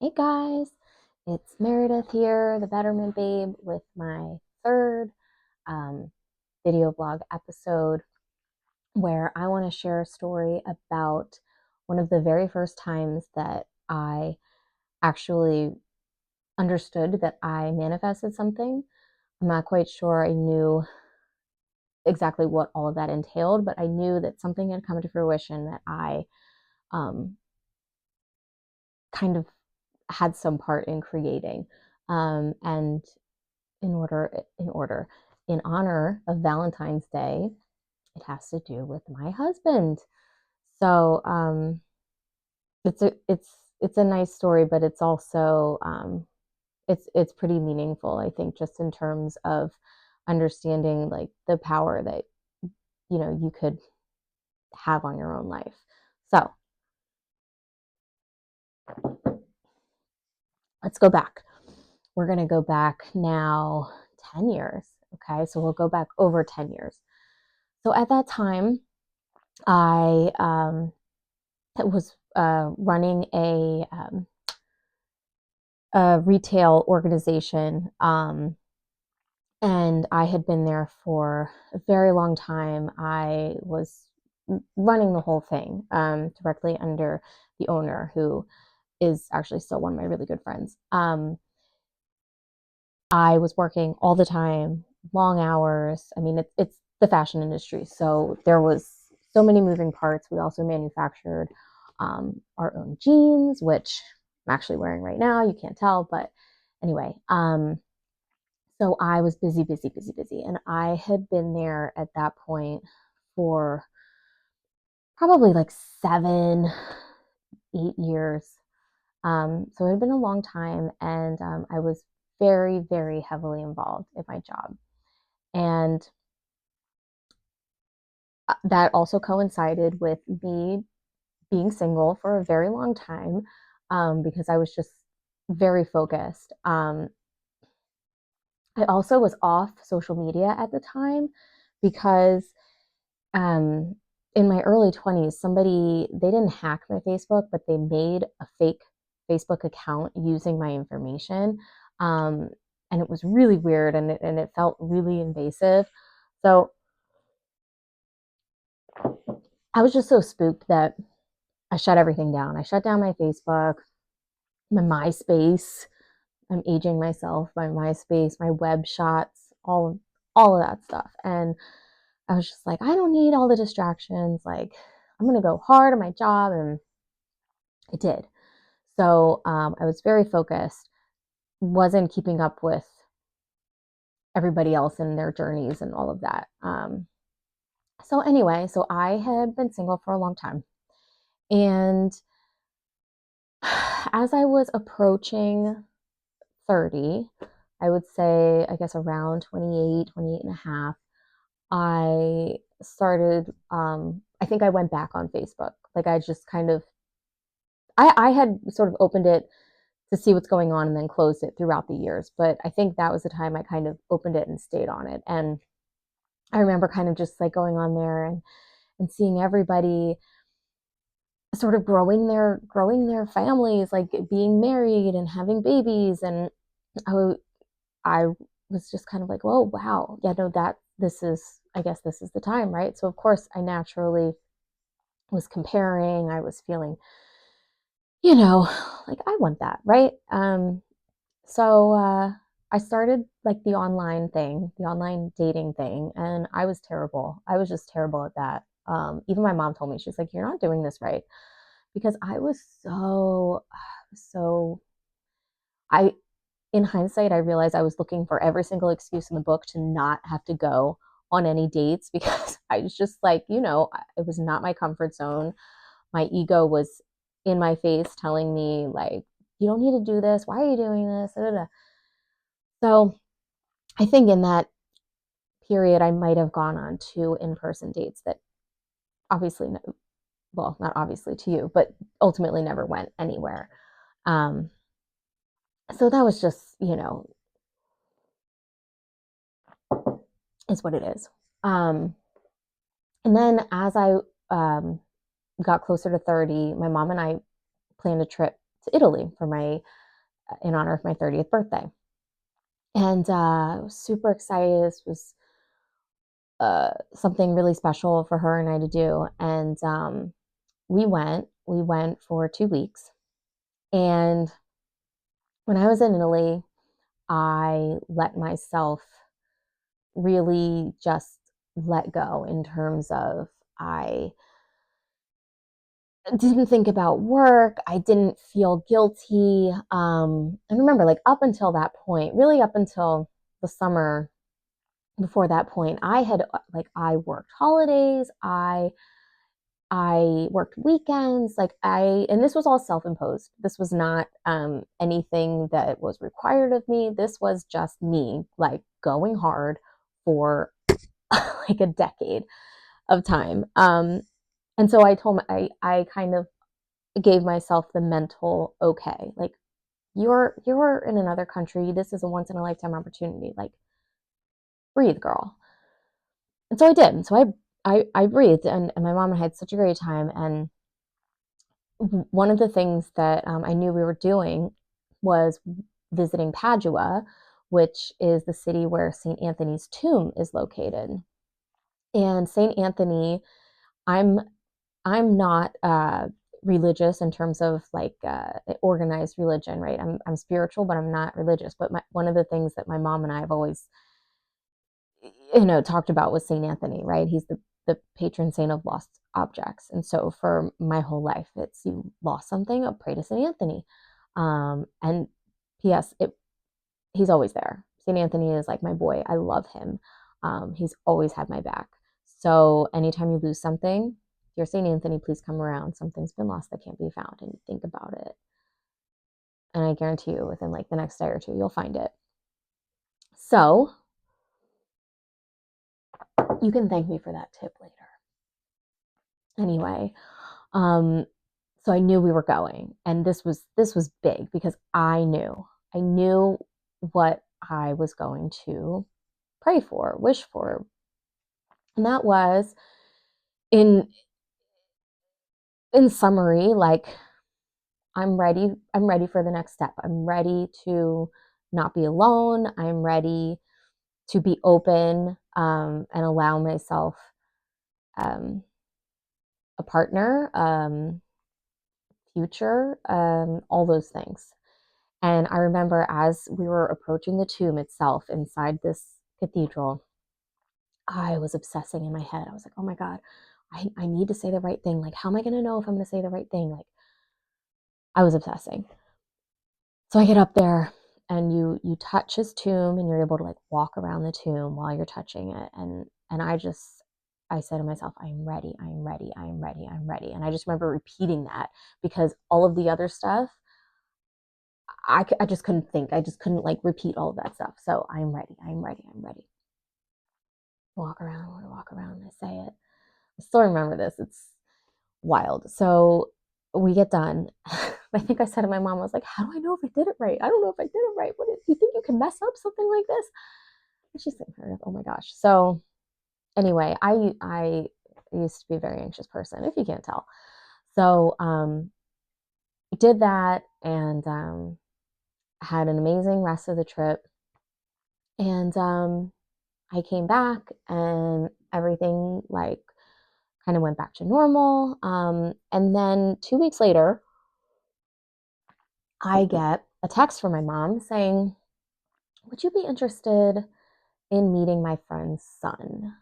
Hey guys, it's Meredith here, the Betterment Babe, with my third um, video blog episode where I want to share a story about one of the very first times that I actually understood that I manifested something. I'm not quite sure I knew exactly what all of that entailed, but I knew that something had come to fruition that I um, kind of had some part in creating. And in honor of Valentine's Day, it has to do with my husband. So it's a nice story, but it's also it's pretty meaningful, I think, just in terms of understanding like the power that you could have on your own life. So let's go back. We're gonna go back now 10 years. Okay, so we'll go back over 10 years. So at that time, I was running a retail organization, and I had been there for a very long time. I was running the whole thing directly under the owner, who is actually still one of my really good friends. I was working all the time, long hours. I mean, it's the fashion industry, so there was so many moving parts. We also manufactured our own jeans, which I'm actually wearing right now. You can't tell, but anyway. So I was busy, busy, busy, busy, and I had been there at that point for probably like 7, 8 years. So it had been a long time, and I was very, very heavily involved in my job. And that also coincided with me being single for a very long time, because I was just very focused. I also was off social media at the time because um, in my early 20s, they didn't hack my Facebook, but they made a fake Facebook account using my information. Um, and it was really weird, and it felt really invasive. So I was just so spooked that I shut everything down. I shut down my Facebook, my MySpace. I'm aging myself, my MySpace, my web shots, all of that stuff. And I was just like, I don't need all the distractions. Like, I'm gonna go hard on my job, and I did. So I was very focused, wasn't keeping up with everybody else and their journeys and all of that. So anyway, so I had been single for a long time, and as I was approaching 30, I would say, I guess around 28, 28 and a half, I started, I think I went back on Facebook. Like I just kind of, I had sort of opened it to see what's going on and then closed it throughout the years. But I think that was the time I kind of opened it and stayed on it. And I remember kind of just like going on there and seeing everybody sort of growing their families, like being married and having babies. And I, I was just kind of like, whoa, wow. Yeah, no, I guess this is the time, right? So of course I naturally was comparing. I was feeling, you know, like I want that, right? So I started like the online dating thing, and I was terrible. I was just terrible at that. Even my mom told me, she's like, "You're not doing this right," because I was so. I, in hindsight, I realized I was looking for every single excuse in the book to not have to go on any dates because I was just like, it was not my comfort zone. My ego was in my face telling me like, you don't need to do this. Why are you doing this? Da, da, da. So I think in that period, I might have gone on 2 in-person dates that obviously, well, not obviously to you, but ultimately never went anywhere. Um, so that was just, is what it is. Um, and then as I got closer to 30, my mom and I planned a trip to Italy for in honor of my 30th birthday. And I was super excited. This was something really special for her and I to do. And we went for 2 weeks. And when I was in Italy, I let myself really just let go in terms of I didn't think about work. I didn't feel guilty. And remember, like up until that point, really up until the summer before that point, I worked holidays. I worked weekends. And this was all self-imposed. This was not anything that was required of me. This was just me, like going hard for like a decade of time. And so I kind of gave myself the mental okay, like you're in another country. This is a once in a lifetime opportunity. Like breathe, girl. And so I did. And so I breathed, and my mom and I had such a great time. And one of the things that I knew we were doing was visiting Padua, which is the city where St. Anthony's tomb is located. And St. Anthony, I'm I'm not religious in terms of like organized religion, right? I'm spiritual, but I'm not religious. But one of the things that my mom and I have always, talked about was Saint Anthony, right? He's the patron saint of lost objects, and so for my whole life, it's you lost something, oh, pray to Saint Anthony. And P.S. He's always there. Saint Anthony is like my boy. I love him. He's always had my back. So anytime you lose something, dear Saint Anthony, please come around. Something's been lost that can't be found, and you think about it. And I guarantee you, within like the next day or two, you'll find it. So you can thank me for that tip later. Anyway, um, so I knew we were going, and this was big because I knew what I was going to pray for, wish for, and that was in in summary, like I'm ready for the next step. I'm ready to not be alone. I'm ready to be open, and allow myself um, a partner, future, all those things. And I remember as we were approaching the tomb itself inside this cathedral, I was obsessing in my head. I was like, oh my God, I need to say the right thing. Like, how am I going to know if I'm going to say the right thing? Like, I was obsessing. So I get up there, and you touch his tomb, and you're able to like walk around the tomb while you're touching it. And I said to myself, I'm ready, I'm ready, I'm ready, I'm ready. And I just remember repeating that because all of the other stuff, I just couldn't think. I just couldn't like repeat all of that stuff. So I'm ready, I'm ready, I'm ready. Walk around, walk around, I say it. I still remember this. It's wild. So we get done. I think I said to my mom, I was like, how do I know if I did it right? I don't know if I did it right. Do you think you can mess up something like this? And she's sitting there, oh my gosh. So anyway, I used to be a very anxious person, if you can't tell. So we did that, and had an amazing rest of the trip. And I came back, and everything like kind of went back to normal. And then 2 weeks later, I get a text from my mom saying, would you be interested in meeting my friend's son?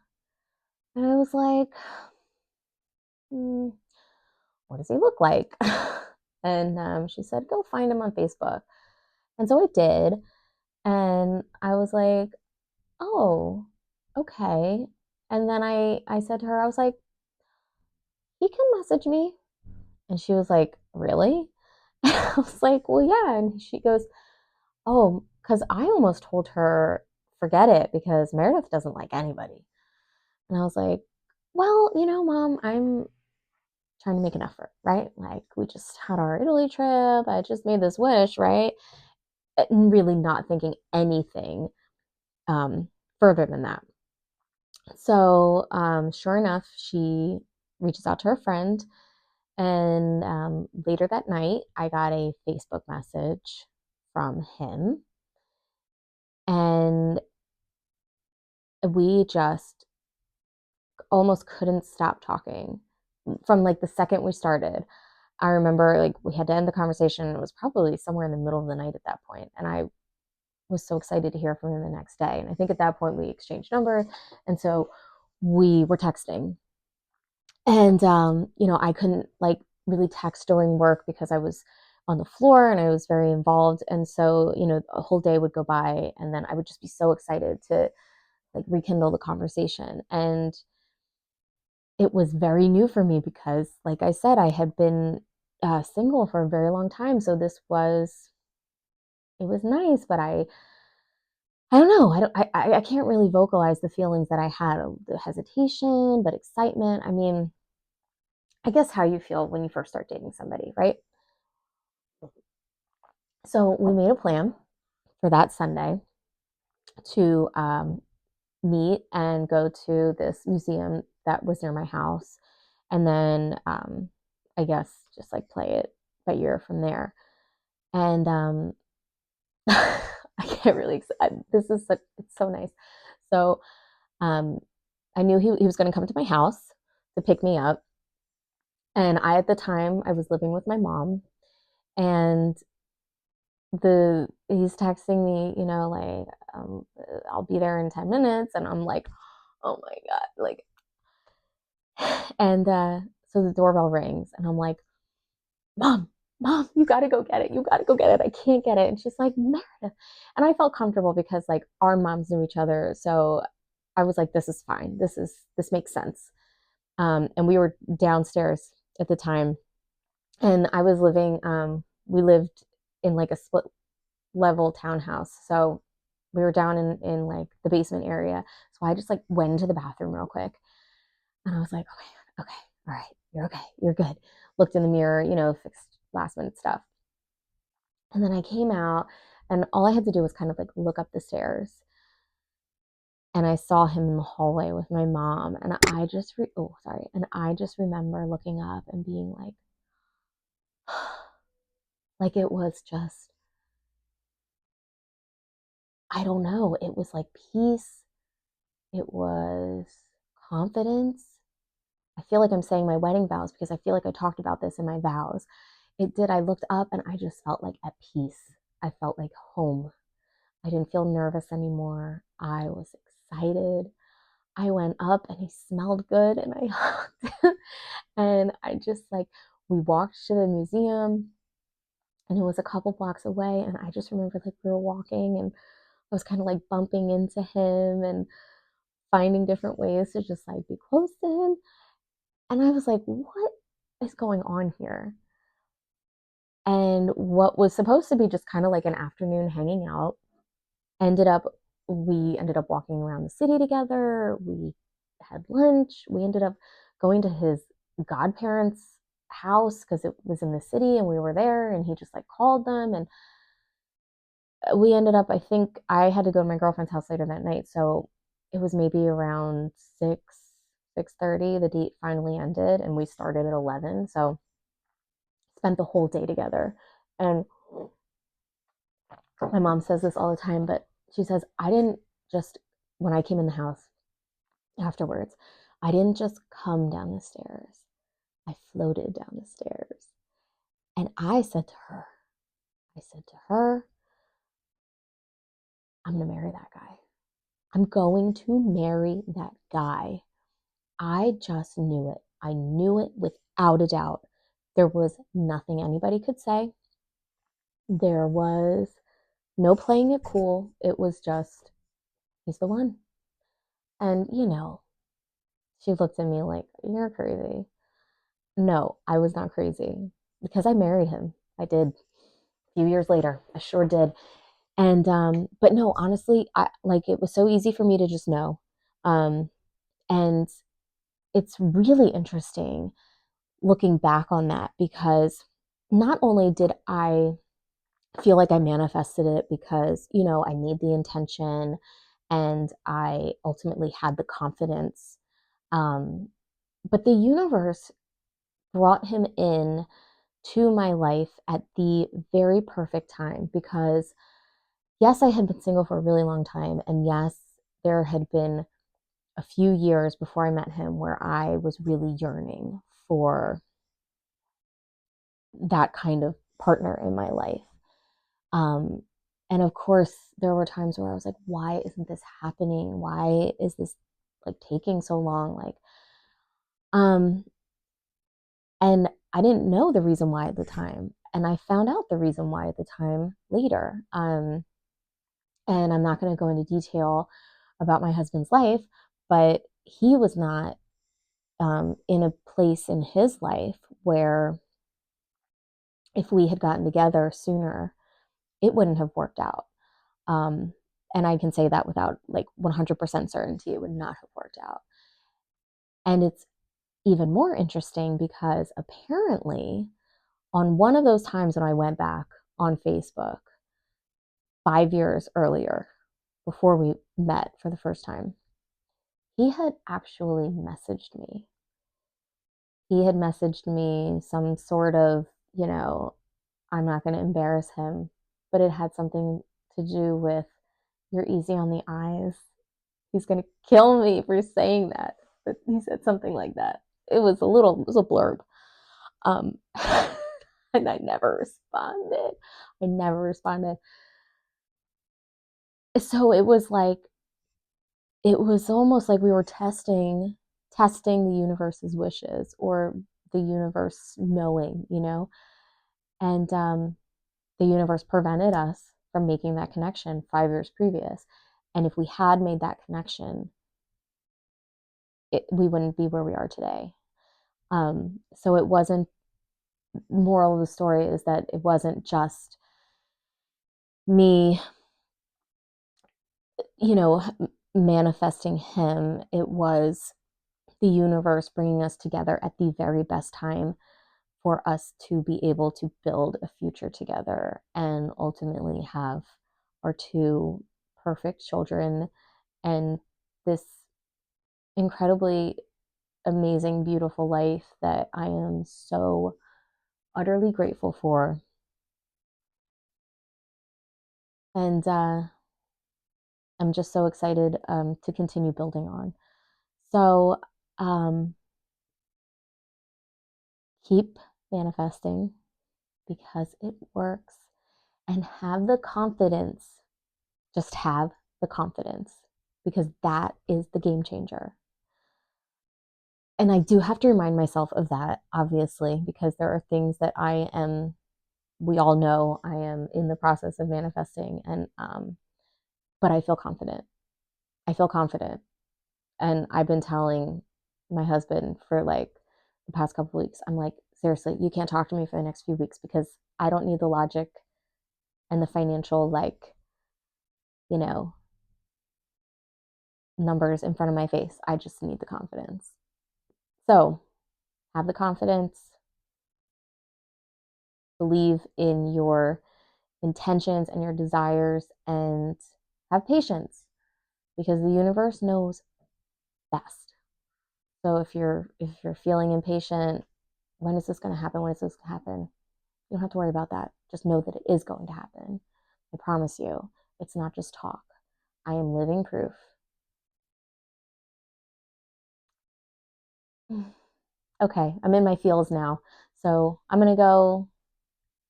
And I was like, what does he look like? And she said, go find him on Facebook. And so I did. And I was like, oh, okay. And then I said to her, I was like, he can message me. And she was like, really? I was like, well, yeah. And she goes, oh, because I almost told her, forget it, because Meredith doesn't like anybody. And I was like, well, Mom, I'm trying to make an effort, right? Like, we just had our Italy trip. I just made this wish, right? And really not thinking anything um, further than that. So, sure enough, she reaches out to her friend, And later that night, I got a Facebook message from him, and we just almost couldn't stop talking from like the second we started. I remember like we had to end the conversation. It was probably somewhere in the middle of the night at that point, and I was so excited to hear from him the next day. And I think at that point we exchanged numbers, and so we were texting. And I couldn't like really text during work because I was on the floor and I was very involved. And so, a whole day would go by, and then I would just be so excited to like rekindle the conversation. And it was very new for me because, like I said, I had been single for a very long time. So it was nice, but I don't know. I can't really vocalize the feelings that I had, the hesitation, but excitement. I mean, I guess how you feel when you first start dating somebody, right? So we made a plan for that Sunday to meet and go to this museum that was near my house, and then I guess just like play it by ear from there. And I can't really. This is it's so nice. So um, I knew he was going to come to my house to pick me up, and I at the time I was living with my mom, and the he's texting me, like I'll be there in 10 minutes, and I'm like, oh my god, like, and so the doorbell rings, and I'm like, mom, mom, you got to go get it, you got to go get it, I can't get it. And she's like, Meredith. And I felt comfortable because like our moms knew each other, so I was like, this is fine, this makes sense. And we were downstairs at the time, and I was living we lived in like a split level townhouse. So we were down in like the basement area. So I just like went into the bathroom real quick, and I was like, okay, okay, all right, you're okay, you're good. Looked in the mirror, fixed last minute stuff. And then I came out, and all I had to do was kind of like look up the stairs, and I saw him in the hallway with my mom. And I just remember looking up and being like, like it was just, I don't know, it was like peace, it was confidence. I feel like I'm saying my wedding vows because I feel like I talked about this in my vows. It did. I looked up and I just felt like at peace. I felt like home. I didn't feel nervous anymore. I was excited. I went up and he smelled good, and I hugged. And I just like, we walked to the museum, and it was a couple blocks away. And I just remember like we were walking, and I was kind of like bumping into him and finding different ways to just like be close to him. And I was like, what is going on here? And what was supposed to be just kind of like an afternoon hanging out ended up, we ended up walking around the city together. We had lunch. We ended up going to his godparents' house because it was in the city and we were there, and he just like called them, and we ended up, I think I had to go to my girlfriend's house later that night, so it was maybe around 6:30 the date finally ended, and we started at 11. So spent the whole day together. And my mom says this all the time, but she says, I didn't just, when I came in the house afterwards, I didn't just come down the stairs, I floated down the stairs. And I said to her, I'm going to marry that guy. I'm going to marry that guy. I just knew it. I knew it without a doubt. There was nothing anybody could say. There was no playing it cool. It was just, he's the one. And, she looked at me like, you're crazy. No, I was not crazy because I married him. I did. A few years later, I sure did. And, but no, honestly, I like, it was so easy for me to just know. Um, and it's really interesting looking back on that because not only did I feel like I manifested it because, I made the intention and I ultimately had the confidence. Um, but the universe brought him in to my life at the very perfect time because, yes, I had been single for a really long time. And yes, there had been a few years before I met him where I was really yearning for that kind of partner in my life. Um, and of course, there were times where I was like, why isn't this happening? Why is this like taking so long? Um, and I didn't know the reason why at the time. And I found out the reason why at the time later. And I'm not going to go into detail about my husband's life, but he was not in a place in his life where if we had gotten together sooner, it wouldn't have worked out. Um, and I can say that without like 100% certainty, it would not have worked out. And it's even more interesting because apparently, on one of those times when I went back on Facebook 5 years earlier, before we met for the first time, he had actually messaged me. He had messaged me some sort of, you know, I'm not going to embarrass him, but it had something to do with, you're easy on the eyes. He's going to kill me for saying that. But he said something like that. It was a blurb. Um, and I never responded. I never responded. So it was almost like we were testing the universe's wishes, or the universe knowing, and the universe prevented us from making that connection 5 years previous. And if we had made that connection, we wouldn't be where we are today. So it wasn't, moral of the story is that it wasn't just me, you know, manifesting him. It was the universe bringing us together at the very best time for us to be able to build a future together and ultimately have our two perfect children and this incredibly amazing, beautiful life that I am so utterly grateful for. And I'm just so excited to continue building on. So um, keep manifesting because it works, and have the confidence. Just have the confidence, because that is the game changer. And I do have to remind myself of that, obviously, because there are things that we all know I am in the process of manifesting. And, but I feel confident. I feel confident. And I've been telling my husband for like the past couple of weeks, I'm like, seriously, you can't talk to me for the next few weeks because I don't need the logic and the financial, you know, numbers in front of my face. I just need the confidence. So have the confidence, believe in your intentions and your desires, and have patience, because the universe knows best. So if you're feeling impatient, when is this going to happen? When is this going to happen? You don't have to worry about that. Just know that it is going to happen. I promise you, it's not just talk. I am living proof. Okay, I'm in my feels now. So I'm going to go.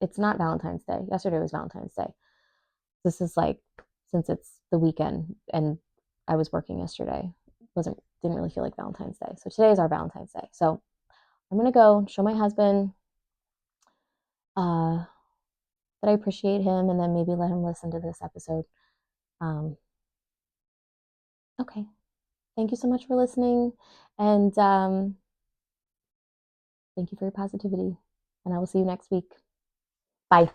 It's not Valentine's Day. Yesterday was Valentine's Day. This is like, since it's the weekend and I was working yesterday, didn't really feel like Valentine's Day. So today is our Valentine's Day. So I'm going to go show my husband uh, that I appreciate him, and then maybe let him listen to this episode. Um, okay. Thank you so much for listening. And thank you for your positivity. And I will see you next week. Bye.